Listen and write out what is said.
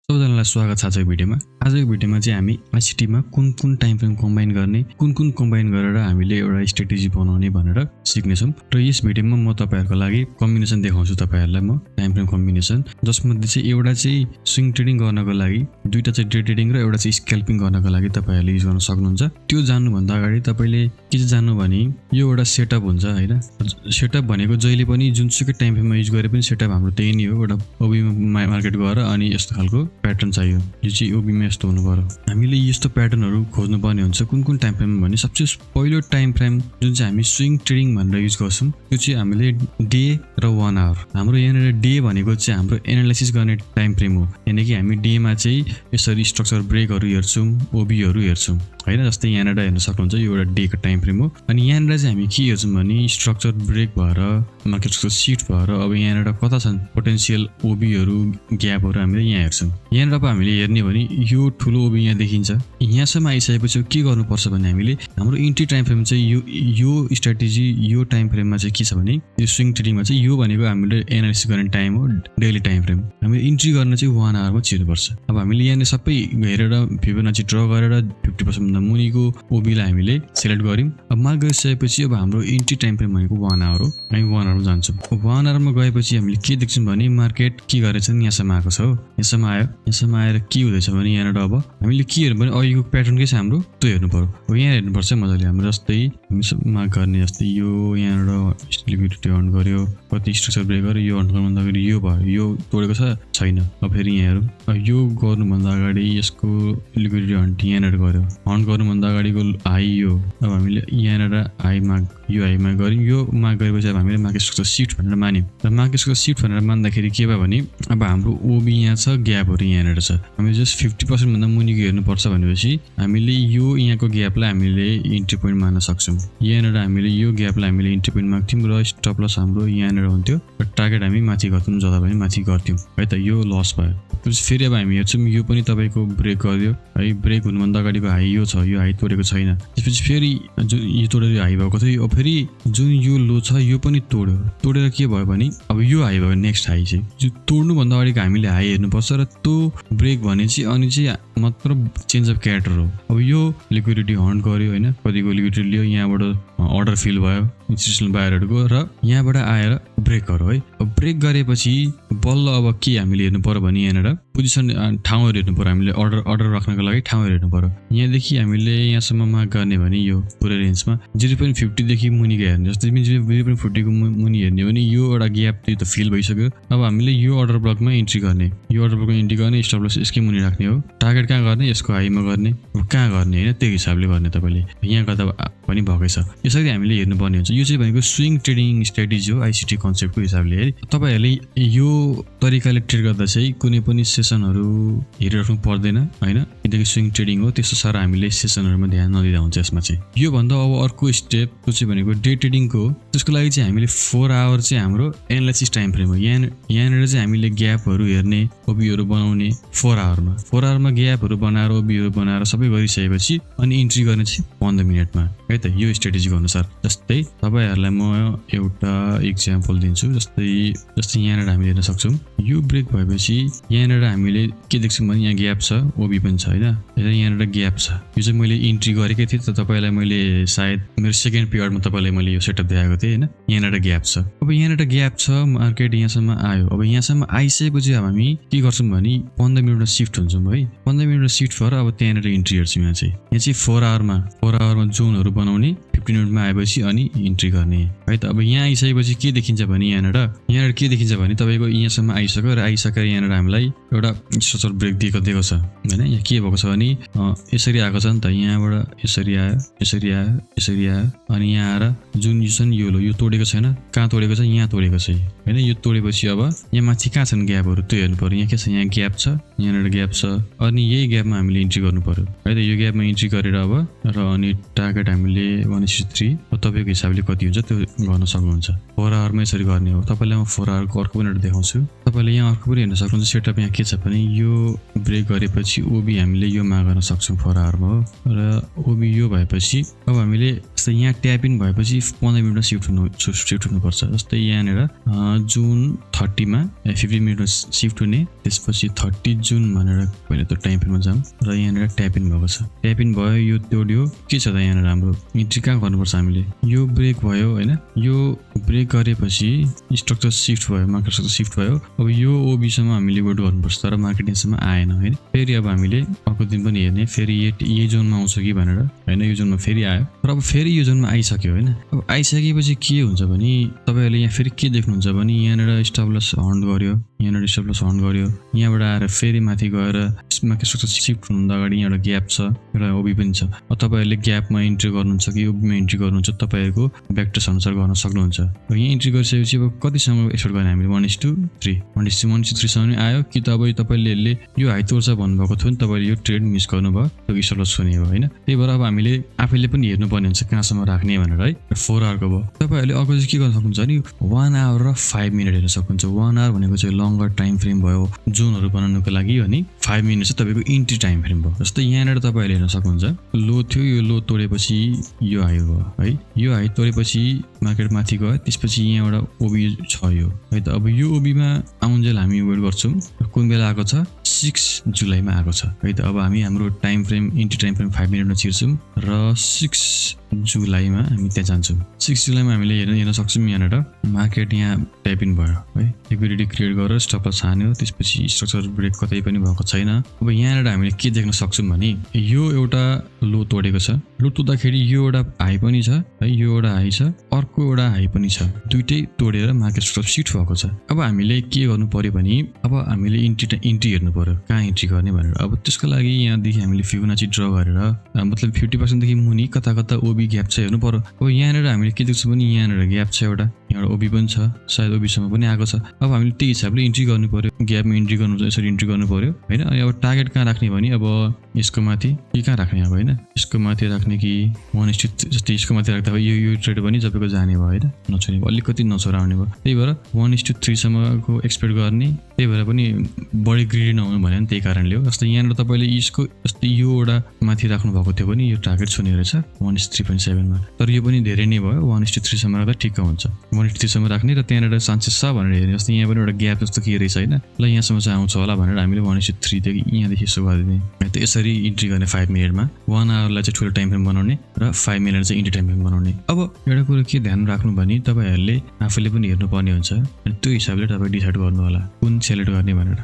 सबैजनालाई स्वागत छ आजको भिडियोमा। आजको भिडियोमा चाहिँ हामी आईसीटीमा कुन टाइम फ्रेम कम्बाइन गर्ने, कुन कम्बाइन गरेर हामीले एउटा स्ट्र्याटेजी बनाउने भनेर सिक्नेछौँ। र यस भिडियोमा म तपाईहरुको लागि कम्बिनेसन देखाउँछु तपाईहरुलाई म टाइम फ्रेम कम्बिनेसन, जसमध्ये चाहिँ एउटा चाहिँ स्विङ ट्रेडिङ गर्नको लागि, दुईटा चाहिँ डे ट्रेडिङ र एउटा चाहिँ स्क्याल्पिङ गर्नको लागि तपाईहरुले युज गर्न सक्नुहुन्छ। त्यो जान्नु भन्दा अगाडि तपाईले के चाहिँ जान्नु भने यो एउटा सेटअप हुन्छ हैन। सेटअप भनेको जहिले पनि जुनसुकै टाइम फ्रेममा युज गरे पनि सेटअप हाम्रो त्यही नै हो। एउटा ओबी मार्केट गएर अनि यस्तो खालको प्याटर्न चाहियो। यो चाहिँ ओबीमा यस्तो हुनु पर्यो। हामीले यस्तो प्याटर्नहरु खोज्नु पर्ने हुन्छ कुन टाइम फ्रेममा भने सबसे पहिलो टाइम फ्रेम जुन चाहिँ हामी स्विङ ट्रेडिङ भनेर युज गर्छौं त्यो चाहिँ हामीले डे र 1 आवर। हाम्रो यहाँ डे भनेको चाहिँ हाम्रो एनालाइसिस गर्ने टाइम फ्रेम हो। यानी कि हामी डे मा चाहिँ यसरी स्ट्रक्चर ब्रेकहरु हेर्छौं, ओबीहरु हेर्छौं हैन। जस्तै यहाँ हेर्न सक्नुहुन्छ यो एउटा डे को टाइम फ्रेम हो। अनि यहाँ चाहिँ हामी के हेर्छौं भने स्ट्रक्चर ब्रेक भएर मार्केटको सिट भएर अब यहाँ कता छन् पोटेन्शियल ओबीहरु, ग्यापहरु हामीले यहाँ हेर्छौं। यहाँ अब हामीले हेर्ने भने यो ठुलो ओबी यहाँ देखिन्छ। यहाँसम्म आइसकेपछि के गर्नुपर्छ भने हामीले हाम्रो इन्ट्री टाइम फ्रेम चाहिँ यो स्ट्र्याटेजी यो टाइम फ्रेममा चाहिँ के छ भने यो स्विङ ट्रेडिङमा चाहिँ यो भनेको हामीले एनालाइसिस गर्ने टाइम हो, डेली टाइम फ्रेम। हामीले इन्ट्री गर्न चाहिँ 1 आवरमा छिर्नुपर्छ। अब हामीले यहाँ सबै हेरेर फिबोनाची ड्र गरेर 50% भन्दा मुनिको ओबीलाई हामीले सिलेक्ट गर्यौं। अब मार्क गरिसकेपछि अब हाम्रो इन्ट्री टाइम फ्रेम भनेको 1 आवर हो। हामी 1 आवरमा जान्छौँ। 1 आवरमा गएपछि हामीले के देख्छौँ भने मार्केट के गरेछ नि यहाँसम्म आएको छ हो। यहाँसम्म आयो। यहाँसम्म आएर के हुँदैछ भने यहाँ अब हामीले के हेर्नु भने अहिलेको प्याटर्न के छ हाम्रो त्यो हेर्नु पर्यो। अब यहाँ हेर्नुपर्छ मजाले। हाम्रो जस्तै हामी मार्क गर्ने जस्तै यो यहाँबाट लिक्विडिटी अन गर्यो, कति स्ट्रक्चर ब्रेक गर्यो, यो अन गर्नुभन्दा अगाडि यो भयो, यो तोडेको छ छैन। अब फेरि यहाँ हेरौँ। अब यो गर्नुभन्दा अगाडि यसको लिक्विडिटी हन्ट यहाँबाट गर्यो, हन्ट गर्नुभन्दा अगाडिको हाई यो। अब हामीले यहाँबाट हाई मार्क, यो हाई मार्क गर्यौँ। यो मार्क गरेपछि अब हामीले मार्केट स्ट्रक्चर सिफ्ट भनेर मान्यौँ। र मार्केट स्ट्रक्चर सिफ्ट भनेर मान्दाखेरि के भयो भने अब हाम्रो ओबी यहाँ छ, ग्यापहरु यहाँबाट छ। हामीले जस्ट 50% भन्दा मुनिको हेर्नुपर्छ भनेपछि हामीले यो यहाँको ग्यापलाई हामीले इन्ट्री पोइन्ट मान्न सक्छौँ। यहाँबाट हामीले यो ग्यापलाई हामीले इन्ट्री पोइन्ट माग्थ्यौँ र स्टप लस हाम्रो यहाँबाट हुन्थ्यो र टार्गेट हामी माथि गर्थ्यौँ, जता पनि माथि गर्थ्यौँ है त। यो लस भयो। त्यसपछि फेरि अब हामी हेर्छौँ यो पनि तपाईको ब्रेक गर्यो है। ब्रेक हुनुभन्दा अगाडिको हाई यो छ, यो हाई तोडेको छैन। त्यसपछि फेरि जुन यो तोडेर हाई भएको थियो, अब फेरि जुन यो लो छ यो पनि तोड्यो। तोडेर के भयो भने अब यो हाई भयो, नेक्स्ट हाई चाहिँ जो तोड्नुभन्दा अगाडिको हामीले हाई हेर्नुपर्छ र त्यो ब्रेक भने चाहिँ अनि चाहिँ मात्र चेन्ज अफ क्यारेक्टर हो। अब यो लिक्विडिटी हन्ट गर्यो हैन, कतिको लिक्विडिटी लियो, यहाँबाट अर्डर फिल भयो इन्स्टिट्युसनल बायरहरुको र यहाँबाट आएर ब्रेक गर्यो है। अब ब्रेक गरेपछि बल्ल अब के हामीले हेर्नु पर्यो भने यहाँबाट पोजिसन ठाउँहरु हेर्नु पर्यो। हामीले अर्डर राख्नको लागि ठाउँहरु हेर्नु पर्यो। यहाँदेखि हामीले यहाँसम्म मार्क गर्ने भने यो पुरै रेन्जमा 0.50 देखि मुनिको हेर्ने। जस्तै 0.50 को मुनि हेर्ने भने यो एउटा ग्याप त्यो त फिल भइसक्यो। अब हामीले यो अर्डर ब्लकमा इन्ट्री गर्ने, यो अर्डर ब्लकमा इन्ट्री गर्ने, स्टप लस यसकै मुनि राख्ने हो। टार्गेट कहाँ गर्ने, यसको हाईमा गर्ने, कहाँ गर्ने हैन, त्यो हिसाबले गर्ने। तपाईले यहाँ गर्दा पनि भकै छ। यसरी हामीले हेर्नुपर्ने हुन्छ। यो चाहिँ भनेको स्विङ ट्रेडिङ स्ट्र्याटेजी हो आईसीटी कन्सेप्टको हिसाबले है। तपाईहरुले यो तरिकाले ट्रेड गर्दा चाहिँ कुनै पनि सेसनहरु हेरिराख्नु पर्दैन हैन। किनकि स्विङ ट्रेडिङ हो, त्यस्तो सारा हामीले सेसनहरुमा ध्यान नदिँदा हुन्छ यसमा चाहिँ। यो भन्दा अब अर्को स्टेप त्यो चाहिँ भनेको डे ट्रेडिङको। त्यसको लागि चाहिँ हामीले 4 आवर चाहिँ हाम्रो एनालाइसिस टाइम फ्रेम हो। यहाँनेर चाहिँ हामीले ग्यापहरु हेर्ने, ओबीहरु बनाउने 4 आवरमा। 4 आवरमा ग्यापहरु बनाएर ओबीहरु बनाएर सबै गरिसकेपछि अनि इन्ट्री गर्ने चाहिँ 15 मिनेटमा है त। यो स्ट्र्याटेजीको अनुसार जस्तै तपाईहरुलाई म एउटा एक्जाम्पल दिन्छु। जस्तै यहाँनेर हामीले हेर्न सक्छौं यो ब्रेक भएपछि यहाँनेर हामीले के देख्छौं भने यहाँ ग्याप छ, ओबी पनि छ हैन। यहाँनेर ग्याप छ। यो चाहिँ मैले इन्ट्री गरेकै थिएँ त तपाईलाई मैले सायद मेरो सेकेन्ड पिरियडमा तपाईलाई मैले यो सेटअप देखाएको थिएँ हैन। यहाँनेर ग्याप छ। अब यहाँनेर ग्याप छ, मार्केट यहाँसम्म आयो। अब यहाँसम्म आइसकेपछि अब हामी के गर्छौं भने 15 मिनेटमा शिफ्ट हुन्छौं है। 15 मिनेटमा शिफ्ट भएर अब त्यहाँनेर इन्ट्री हेर्छौं। यहाँ चाहिँ 4 आवरमा जोनहरु बनाउने, 15 मिनेटमा आएपछि अनि इन्ट्री गर्ने है त। अब यहाँ आइसकेपछि के देखिन्छ भने यहाँनेर के देखिन्छ भने तपाईको यहाँसम्म आइसक्यो र आइसकेर यहाँनेर हामीलाई एउटा स्ट्रक्चर ब्रेक दिएको छ हैन। यहाँ के भएको छ भने यसरी आएको छ नि त। यहाँबाट यसरी आयो, यसरी आयो, यसरी आयो अनि यहाँ आएर जुन यो छ नि यो तोडेको छैन। कहाँ तोडेको छ? यहाँ तोडेको छ हैन। यो तोडेपछि अब यहाँ माथि कहाँ छन् ग्यापहरु त्यो हेर्नु पर्यो। यहाँ के छ? यहाँ ग्याप छ, यहाँनेर ग्याप छ अनि यही ग्यापमा हामीले इन्ट्री गर्नु पर्यो है त। यो ग्यापमा इन्ट्री गरेर अब र अनि टार्गेट हामीले 1 1:3 तपाईँको हिसाबले कति हुन्छ त्यो गर्न सक्नुहुन्छ। 4 आवरमा यसरी गर्ने हो। तपाईँलाई म 4 आवरको अर्को पनि एउटा देखाउँछु। तपाईँले यहाँ अर्को पनि हेर्न सक्नुहुन्छ। सेटअप यहाँ के छ भने यो ब्रेक गरेपछि ओबी हामीले यो मा गर्न सक्छौँ 4 आवरमा हो र ओबी यो भएपछि अब हामीले जस्तै यहाँ ट्याप इन भएपछि 15 मिनेटमा शिफ्ट हुनुपर्छ। जस्तै यहाँनिर जुन 30 मा 15 मिनेटमा शिफ्ट हुने, त्यसपछि 30 जुन भनेर पहिले त टाइम फ्रेममा जाउँ र यहाँनिर ट्याप इन भएको छ। ट्याप इन भयो, यो तोड्यो, के छ त यहाँनिर हाम्रो इन्ट्री कहाँ गर्नुपर्छ हामीले, यो ब्रेक भयो हैन, यो ब्रेक गरेपछि स्ट्रक्चर शिफ्ट भयो, मार्केट स्ट्रक्चर शिफ्ट भयो। अब यो ओबीसम्म हामीले वेट गर्नुपर्छ तर मार्केटिङसम्म आएन हैन। फेरि अब हामीले अर्को दिन पनि हेर्ने, फेरि यही जोनमा आउँछ कि भनेर हैन, यो जोनमा फेरि आयो तर अब फेरि यो जोनमा आइसक्यो हैन। अब आइसकेपछि के हुन्छ भने तपाईहरुले यहाँ फेरि के देख्नुहुन्छ भने यहाँनिर स्टप लस हन्ट गर्यो, यहाँनिर स्टप लस हन्ट गर्यो, यहाँबाट आएर फेरि माथि गएर मार्केट स्ट्रक्चर शिफ्ट हुनुभन्दा अगाडि यहाँ एउटा ग्याप छ, एउटा ओबी पनि छ। अब तपाईहरुले ग्यापमा इन्ट्री गर्नुहुन्छ कि ओबीमा इन्ट्री गर्नुहुन्छ तपाईहरुको भेक्टर्स अनुसार गर्न सक्नुहुन्छ। र यहाँ इन्ट्री गरिसकेपछि अब कतिसम्म एक्सपेक्ट गर्ने हामीले 1:3 1:3 सम्म आयो कि त अब तपाईले यो हाई तोड्छ भन्नुभएको थियो नि, तपाईले यो ट्रेड मिस गर्नुभयो, त्यो स्टप लस हुने भयो हैन। त्यही भएर अब हामीले आफैले पनि हेर्नुपर्ने हुन्छ कहाँसम्म राख्ने भनेर है। 4 आवरको भयो। तपाईहरुले अर्को चाहिँ के गर्न सक्नुहुन्छ भने 1 आवर र 5 मिनेट हेर्न सक्नुहुन्छ। 1 आवर भनेको चाहिँ लङ्गर टाइम फ्रेम भयो जोनहरु बनाउनको लागि, अनि 5 मिनेट चाहिँ तपाईको इन्ट्री टाइम फ्रेम भयो। जस्तै यहाँनिर तपाईहरुले हेर्न सक्नुहुन्छ लो थियो, यो लो तोडेपछि यो हाई भयो है, यो हाई तोडेपछि मार्केट माथि गयो, त्यसपछि यहाँ एउटा ओबी छ यो है त। अब यो ओबीमा आउन्जेल हामी वेट गर्छौँ, कुन बेला आएको छ 6 जुलाईमा आएको छ है त। अब हामी हाम्रो time frame entry time frame 5 मिनेटमा छिर्छौँ र 6 जुलाईमा हामी त्यहाँ जान्छौँ। 6 जुलाईमा हामीले हेर्न सक्छौँ यहाँनिर मार्केट यहाँ ट्याप इन भयो है, लिक्विडिटी क्रिएट गरेर स्टप लस हान्यो, त्यसपछि स्ट्रक्चर ब्रेक कतै पनि भएको छैन। अब यहाँनिर हामीले के देख्न सक्छौँ भने यो एउटा लो तोडेको छ, लो तोड्दाखेरि यो एउटा हाई पनि छ है, यो एउटा हाई छ, अर्को एउटा हाई पनि छ, दुइटै तोडेर मार्केट स्ट्रक्चर शिफ्ट भएको छ। अब हामीले के गर्नु पर्यो भने अब हामीले इन्ट्री हेर्नु पर्यो कहाँ इन्ट्री गर्ने भनेर। अब त्यसको लागि यहाँदेखि हामीले फिबोनाची ड्र गरेर मतलब 50% देखि मुनि कता कता ओबी ग्याप छ हेर्नु पर्यो। अब यहाँनिर हामीले के देख्छौँ भने यहाँनिर ग्याप छ एउटा, यहाँ ओबी पनि छ, सायद ओबीसम्म पनि आएको छ। अब हामीले त्यही हिसाबले इन्ट्री गर्नु पर्यो, ग्यापमा इन्ट्री गर्नु यसरी इन्ट्री गर्नु पर्यो हैन। अनि अब टार्गेट कहाँ राख्ने भने अब यसको माथि कि कहाँ राख्ने अब हैन, यसको माथि राख्ने कि 1:3 जस्तै यसको माथि राख्दा यो ट्रेड पनि तपाईँको जाने भयो हैन, नछोड्ने भयो, अलिकति नछोराउने भयो। त्यही भएर 1:3 सम्मको एक्सपेक्ट गर्ने, त्यही भएर पनि बढी ग्रिडी नहुनु भन्यो नि, त्यही कारणले हो। जस्तै यहाँनिर तपाईँले यसको जस्तै यो एउटा माथि राख्नु भएको थियो भने यो टार्गेट छुने रहेछ 1:3.7 मा, तर यो पनि धेरै नै भयो। 1:3 सम्म राख्दा ठिक्क हुन्छ, 1:3 सम्म राख्ने र त्यहाँनिर चान्सेस छ भनेर हेर्ने। जस्तै यहाँ पनि एउटा ग्याप जस्तो के रहेछ हैन, ल यहाँसम्म चाहिँ आउँछ होला भनेर हामीले 1:3 देखि यहाँदेखि यसो गरिदिने है त। यसरी इन्ट्री गर्ने 5 मिनेटमा, 1 आवरलाई चाहिँ ठुलो टाइम फ्रेम बनाउने र 5 मिनेट चाहिँ इन्ट्री टाइम फ्रेम बनाउने। अब एउटा कुरो के ध्यान राख्नु भने तपाईहरुले आफूले पनि हेर्नुपर्ने हुन्छ अनि त्यो हिसाबले तपाई डिसाइड गर्नु होला कुन सेलेक्ट गर्ने भनेर।